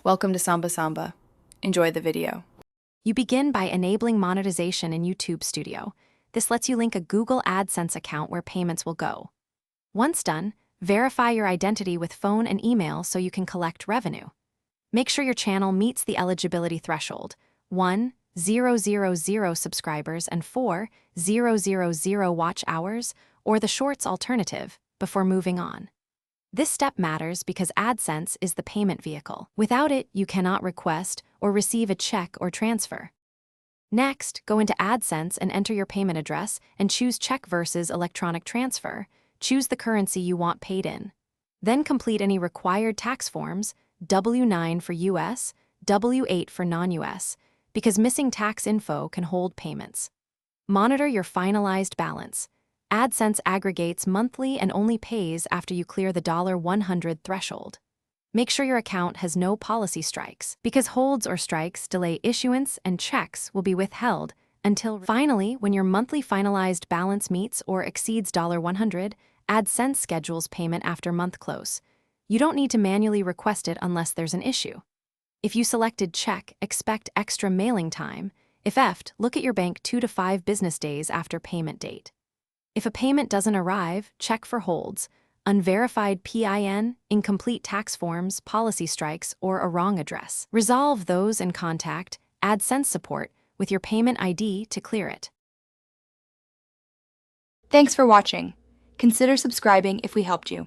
Welcome to Samba Samba. Enjoy the video. You begin by enabling monetization in YouTube Studio. This lets you link a Google AdSense account where payments will go. Once done, verify your identity with phone and email so you can collect revenue. Make sure your channel meets the eligibility threshold: 1,000 subscribers and 4,000 watch hours, or the Shorts alternative, before moving on. This step matters because AdSense is the payment vehicle. Without it, you cannot request or receive a check or transfer. Next, go into AdSense and enter your payment address and choose check versus electronic transfer. Choose the currency you want paid in. Then complete any required tax forms, W-9 for US, W-8 for non-US, because missing tax info can hold payments. Monitor your finalized balance. AdSense aggregates monthly and only pays after you clear the $100 threshold. Make sure your account has no policy strikes, because holds or strikes delay issuance and checks will be withheld until finally, when your monthly finalized balance meets or exceeds $100, AdSense schedules payment after month close. You don't need to manually request it unless there's an issue. If you selected check, expect extra mailing time. If EFT, look at your bank 2 to 5 business days after payment date. If a payment doesn't arrive, check for holds, unverified PIN, incomplete tax forms, policy strikes, or a wrong address. Resolve those and contact AdSense support with your payment ID to clear it. Thanks for watching. Consider subscribing if we helped you.